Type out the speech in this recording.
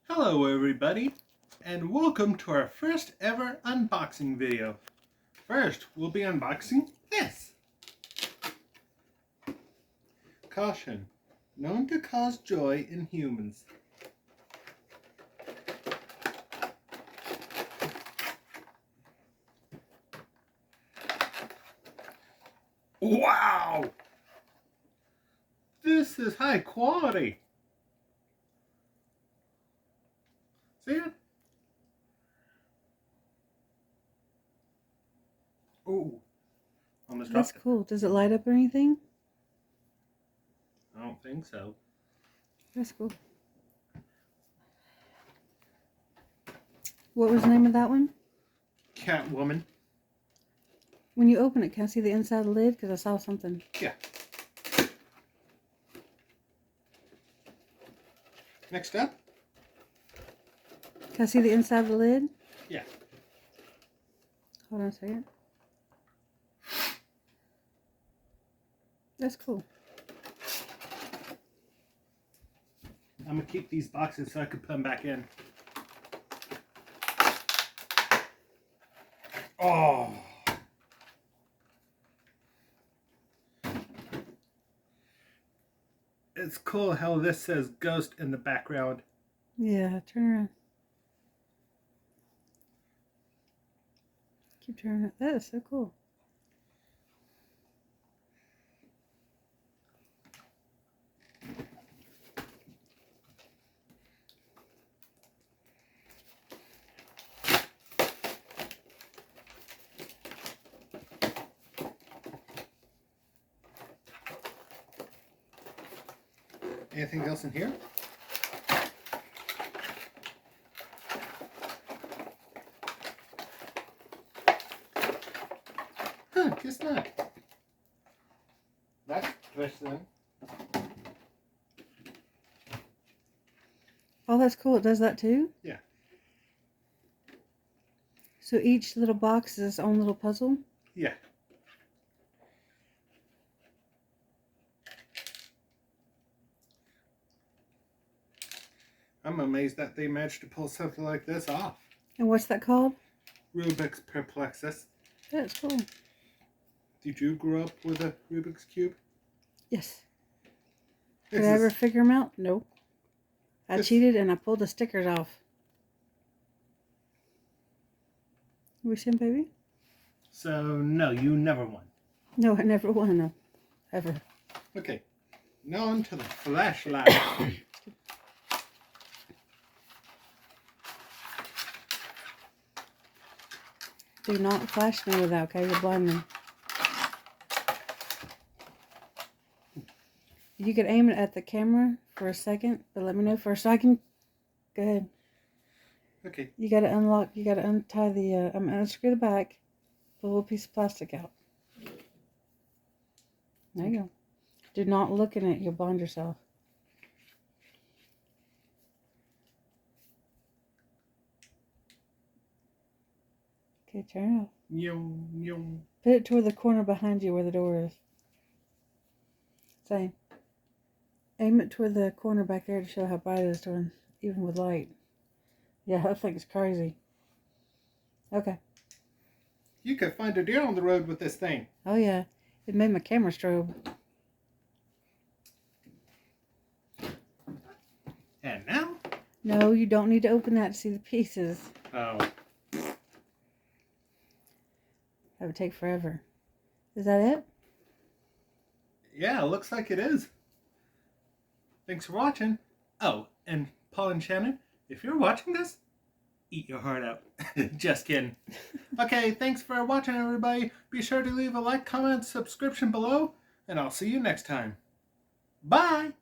Hello everybody, and welcome to our first ever unboxing video. First, we'll be unboxing this. Caution, known to cause joy in humans. Wow! This is high quality. See it? Ooh. Almost That's dropped it. cool. Does it light up or anything? I don't think so. That's cool. What was the name of that one? Catwoman. When you open it, can I see the inside of the lid? Because I saw something. Yeah. Next up. Can I see the inside of the lid? Yeah. Hold on a second. That's cool. I'm going to keep these boxes so I can put them back in. Oh. It's cool how this says Ghost in the background. Yeah, turn around. Keep turning it. That is so cool. Anything else in here? Huh, guess not. That's interesting. Oh, that's cool. It does that too? Yeah. So each little box is its own little puzzle? Yeah. I'm amazed that they managed to pull something like this off. And what's that called? Rubik's Perplexus. That's cool. Did you grow up with a Rubik's Cube? Yes. This Did I ever is- figure them out? Nope. I This- cheated and I pulled the stickers off. We seen, baby? So, no, you never won. No, I never won them. Ever. Okay, now on to the flashlight. Do not flash me with that, okay? You'll blind me. You could aim it at the camera for a second, but let me know first so I can... Go ahead. Okay, You gotta unlock, you gotta untie the, unscrew the back, pull a little piece of plastic out. There you go. Do not look in it, you'll blind yourself. Okay, turn it off. yum, yum. Put it toward the corner behind you where the door is. Same. Aim it toward the corner back there to show how bright it is doing, even with light. Yeah, that thing's crazy. Okay. You could find a deer on the road with this thing. Oh yeah, it made my camera strobe. And now? No, you don't need to open that to see the pieces. Oh. That would take forever. Is that it? Yeah, looks like it is. Thanks for watching. Oh, and Paul and Shannon, if you're watching this, eat your heart out. Just kidding. Okay, thanks for watching, everybody. Be sure to leave a like, comment, subscription below, and I'll see you next time. Bye!